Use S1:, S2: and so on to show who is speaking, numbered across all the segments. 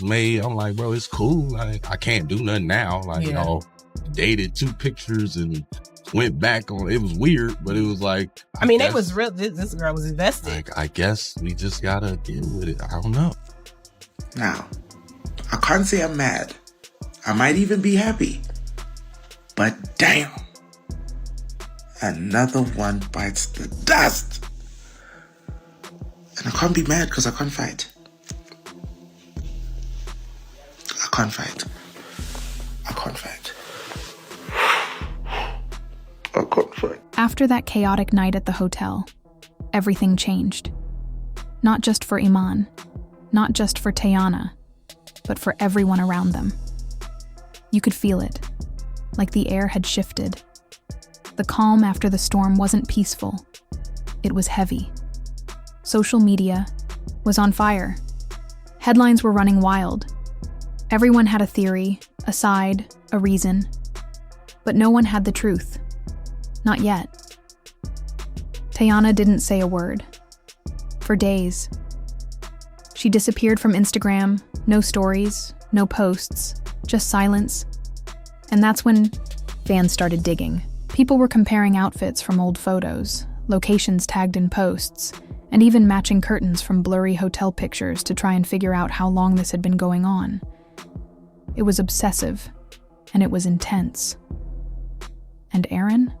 S1: made. I'm like, bro, it's cool. Like, I can't do nothing now. Like, you know, dated 2 pictures and went back on. It was weird, but it was like,
S2: I mean, it was real. This girl was invested.
S1: Like, I guess we just gotta deal with it. I don't know.
S3: Now, I can't say I'm mad. I might even be happy. But damn, another one bites the dust. And I can't be mad because I can't fight. I can't fight.
S4: After that chaotic night at the hotel, everything changed. Not just for Iman, not just for Teyana, but for everyone around them. You could feel it, like the air had shifted. The calm after the storm wasn't peaceful. It was heavy. Social media was on fire. Headlines were running wild. Everyone had a theory, a side, a reason. But no one had the truth. Not yet. Teyana didn't say a word. For days. She disappeared from Instagram, no stories, no posts, just silence. And that's when fans started digging. People were comparing outfits from old photos, locations tagged in posts, and even matching curtains from blurry hotel pictures to try and figure out how long this had been going on. It was obsessive, and it was intense. And Aaron?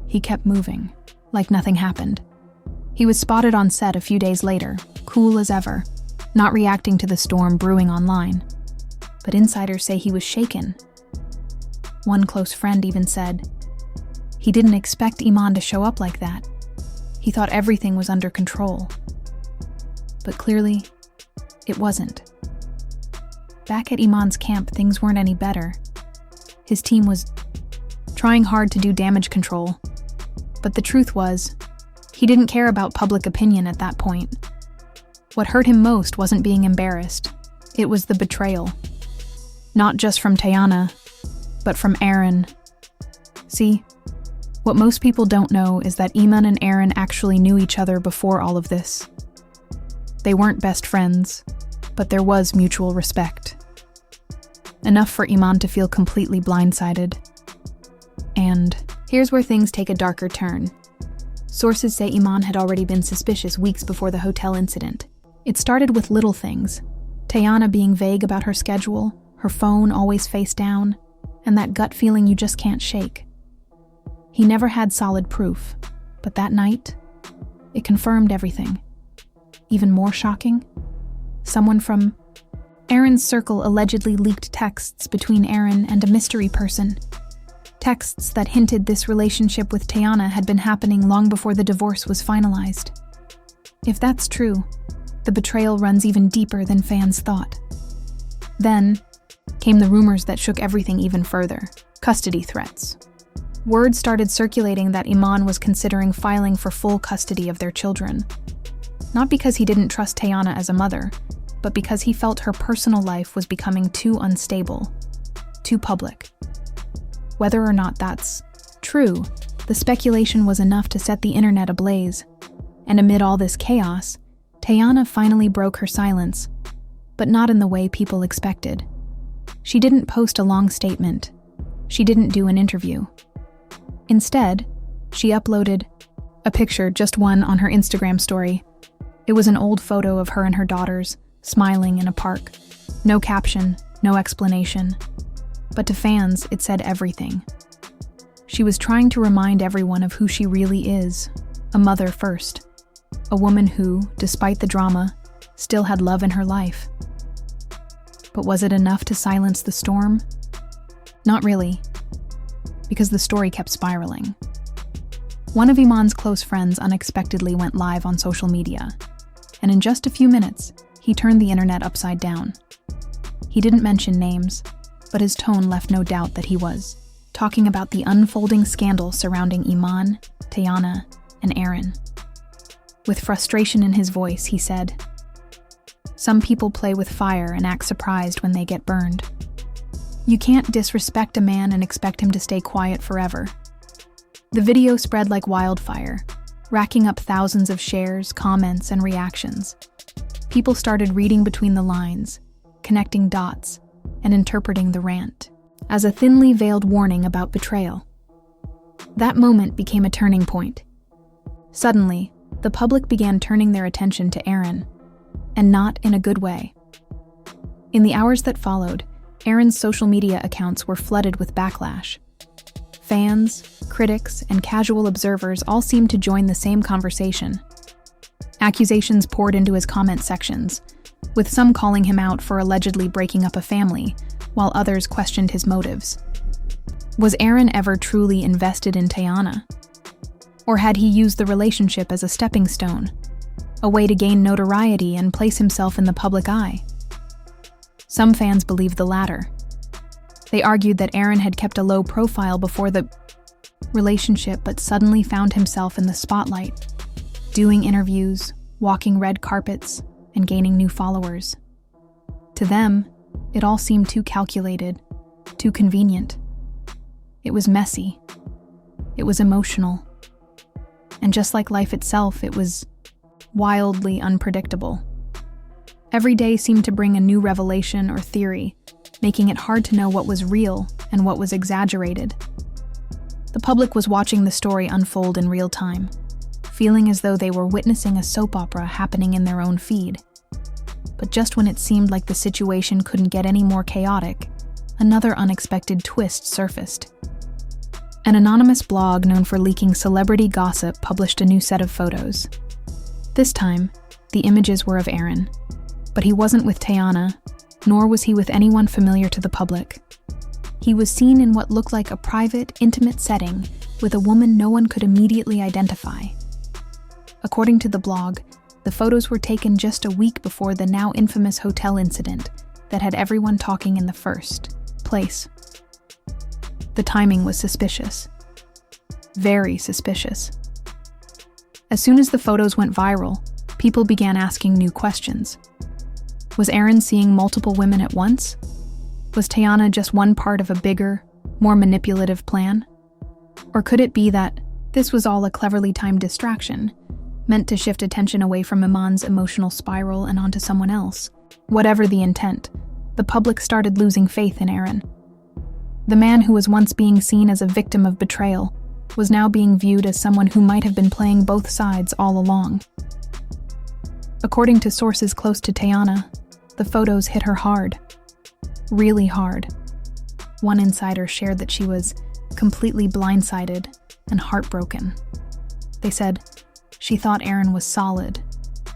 S4: He kept moving, like nothing happened. He was spotted on set a few days later, cool as ever, not reacting to the storm brewing online. But insiders say he was shaken. One close friend even said, he didn't expect Iman to show up like that. He thought everything was under control. But clearly, it wasn't. Back at Iman's camp, things weren't any better. His team was trying hard to do damage control. But the truth was, he didn't care about public opinion at that point. What hurt him most wasn't being embarrassed. It was the betrayal. Not just from Teyana, but from Aaron. See, what most people don't know is that Iman and Aaron actually knew each other before all of this. They weren't best friends, but there was mutual respect. Enough for Iman to feel completely blindsided. And here's where things take a darker turn. Sources say Iman had already been suspicious weeks before the hotel incident. It started with little things. Teyana being vague about her schedule, her phone always face down, and that gut feeling you just can't shake. He never had solid proof, but that night, it confirmed everything. Even more shocking, someone from Aaron's circle allegedly leaked texts between Aaron and a mystery person. Texts that hinted this relationship with Teyana had been happening long before the divorce was finalized. If that's true, the betrayal runs even deeper than fans thought. Then came the rumors that shook everything even further: custody threats. Word started circulating that Iman was considering filing for full custody of their children. Not because he didn't trust Teyana as a mother, but because he felt her personal life was becoming too unstable, too public. Whether or not that's true, the speculation was enough to set the internet ablaze. And amid all this chaos, Teyana finally broke her silence, but not in the way people expected. She didn't post a long statement. She didn't do an interview. Instead, she uploaded a picture, just one, on her Instagram story. It was an old photo of her and her daughters, smiling in a park. No caption, no explanation. But to fans, it said everything. She was trying to remind everyone of who she really is, a mother first. A woman who, despite the drama, still had love in her life. But was it enough to silence the storm? Not really, because the story kept spiraling. One of Iman's close friends unexpectedly went live on social media, and in just a few minutes, he turned the internet upside down. He didn't mention names, but his tone left no doubt that he was talking about the unfolding scandal surrounding Iman, Teyana, and Aaron. With frustration in his voice, he said, "Some people play with fire and act surprised when they get burned. You can't disrespect a man and expect him to stay quiet forever." The video spread like wildfire, racking up thousands of shares, comments, and reactions. People started reading between the lines, connecting dots, and interpreting the rant as a thinly veiled warning about betrayal. That moment became a turning point. Suddenly, the public began turning their attention to Aaron, and not in a good way. In the hours that followed, Aaron's social media accounts were flooded with backlash. Fans, critics, and casual observers all seemed to join the same conversation. Accusations poured into his comment sections, with some calling him out for allegedly breaking up a family, while others questioned his motives. Was Aaron ever truly invested in Teyana? Or had he used the relationship as a stepping stone, a way to gain notoriety and place himself in the public eye? Some fans believed the latter. They argued that Aaron had kept a low profile before the relationship but suddenly found himself in the spotlight, doing interviews, walking red carpets, and gaining new followers. To them, it all seemed too calculated, too convenient. It was messy. It was emotional. And just like life itself, it was wildly unpredictable. Every day seemed to bring a new revelation or theory, making it hard to know what was real and what was exaggerated. The public was watching the story unfold in real time, feeling as though they were witnessing a soap opera happening in their own feed. But just when it seemed like the situation couldn't get any more chaotic, another unexpected twist surfaced. An anonymous blog known for leaking celebrity gossip published a new set of photos. This time, the images were of Aaron, but he wasn't with Teyana, nor was he with anyone familiar to the public. He was seen in what looked like a private, intimate setting with a woman no one could immediately identify. According to the blog, the photos were taken just a week before the now infamous hotel incident that had everyone talking in the first place. The timing was suspicious. Very suspicious. As soon as the photos went viral, people began asking new questions. Was Aaron seeing multiple women at once? Was Teyana just one part of a bigger, more manipulative plan? Or could it be that this was all a cleverly timed distraction, meant to shift attention away from Iman's emotional spiral and onto someone else? Whatever the intent, the public started losing faith in Aaron. The man who was once being seen as a victim of betrayal was now being viewed as someone who might have been playing both sides all along. According to sources close to Teyana, the photos hit her hard. Really hard. One insider shared that she was completely blindsided and heartbroken. They said she thought Aaron was solid.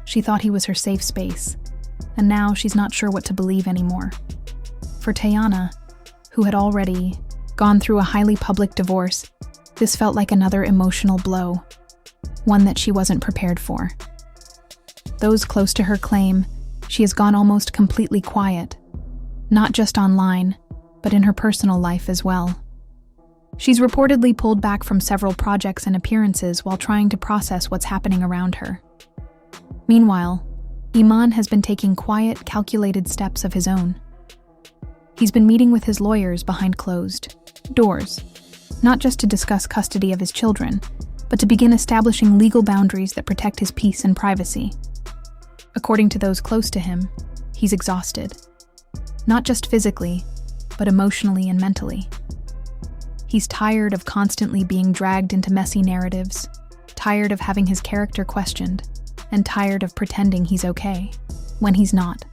S4: She thought he was her safe space. And now she's not sure what to believe anymore. For Teyana, who had already gone through a highly public divorce, this felt like another emotional blow, one that she wasn't prepared for. Those close to her claim she has gone almost completely quiet, not just online, but in her personal life as well. She's reportedly pulled back from several projects and appearances while trying to process what's happening around her. Meanwhile, Iman has been taking quiet, calculated steps of his own. He's been meeting with his lawyers behind closed doors, not just to discuss custody of his children, but to begin establishing legal boundaries that protect his peace and privacy. According to those close to him, he's exhausted. Not just physically, but emotionally and mentally. He's tired of constantly being dragged into messy narratives, tired of having his character questioned, and tired of pretending he's okay, when he's not.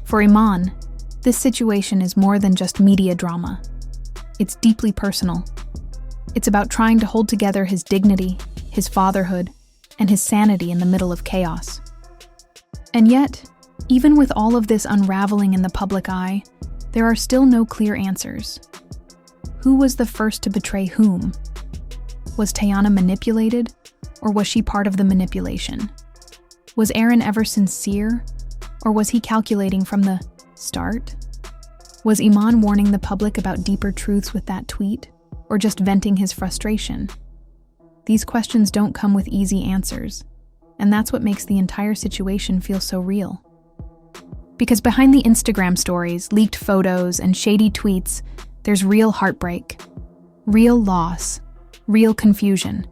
S4: For Iman, this situation is more than just media drama. It's deeply personal. It's about trying to hold together his dignity, his fatherhood, and his sanity in the middle of chaos. And yet, even with all of this unraveling in the public eye, there are still no clear answers. Who was the first to betray whom? Was Teyana manipulated, or was she part of the manipulation? Was Aaron ever sincere, or was he calculating from the start? Was Iman warning the public about deeper truths with that tweet, or just venting his frustration? These questions don't come with easy answers, and that's what makes the entire situation feel so real. Because behind the Instagram stories, leaked photos, and shady tweets, there's real heartbreak, real loss, real confusion.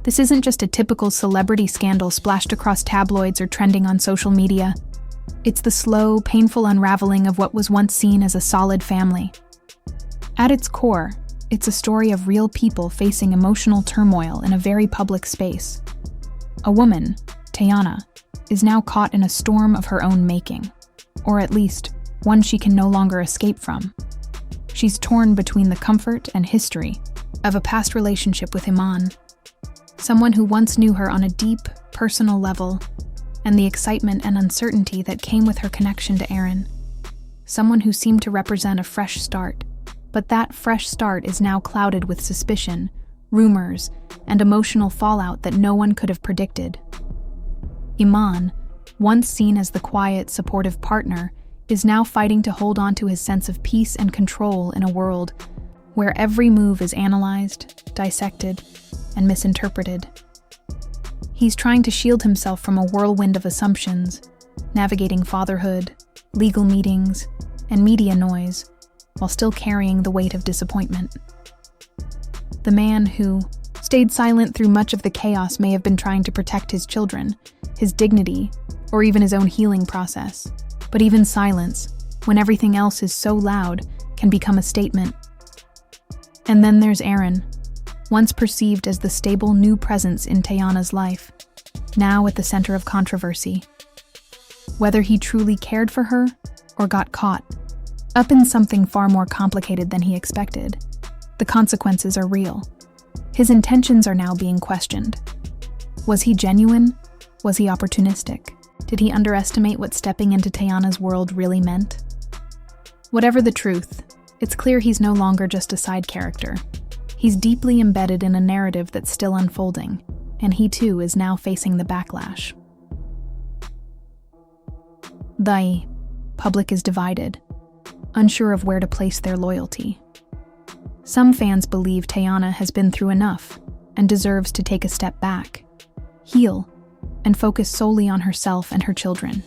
S4: This isn't just a typical celebrity scandal splashed across tabloids or trending on social media. It's the slow, painful unraveling of what was once seen as a solid family. At its core, it's a story of real people facing emotional turmoil in a very public space. A woman, Teyana, is now caught in a storm of her own making, or at least one she can no longer escape from. She's torn between the comfort and history of a past relationship with Iman, someone who once knew her on a deep, personal level, and the excitement and uncertainty that came with her connection to Aaron, someone who seemed to represent a fresh start. But that fresh start is now clouded with suspicion, rumors, and emotional fallout that no one could have predicted. Iman, once seen as the quiet, supportive partner, is now fighting to hold on to his sense of peace and control in a world where every move is analyzed, dissected, and misinterpreted. He's trying to shield himself from a whirlwind of assumptions, navigating fatherhood, legal meetings, and media noise, while still carrying the weight of disappointment. The man who stayed silent through much of the chaos may have been trying to protect his children, his dignity, or even his own healing process. But even silence, when everything else is so loud, can become a statement. And then there's Aaron, once perceived as the stable new presence in Teyana's life, now at the center of controversy. Whether he truly cared for her or got caught up in something far more complicated than he expected, the consequences are real. His intentions are now being questioned. Was he genuine? Was he opportunistic? Did he underestimate what stepping into Teyana's world really meant? Whatever the truth, it's clear he's no longer just a side character. He's deeply embedded in a narrative that's still unfolding, and he too is now facing the backlash. The public is divided, unsure of where to place their loyalty. Some fans believe Teyana has been through enough and deserves to take a step back, heal, and focus solely on herself and her children.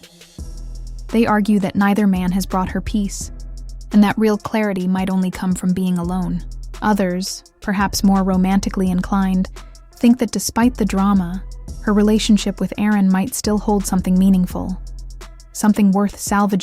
S4: They argue that neither man has brought her peace, and that real clarity might only come from being alone. Others, perhaps more romantically inclined, think that despite the drama, her relationship with Aaron might still hold something meaningful, something worth salvaging.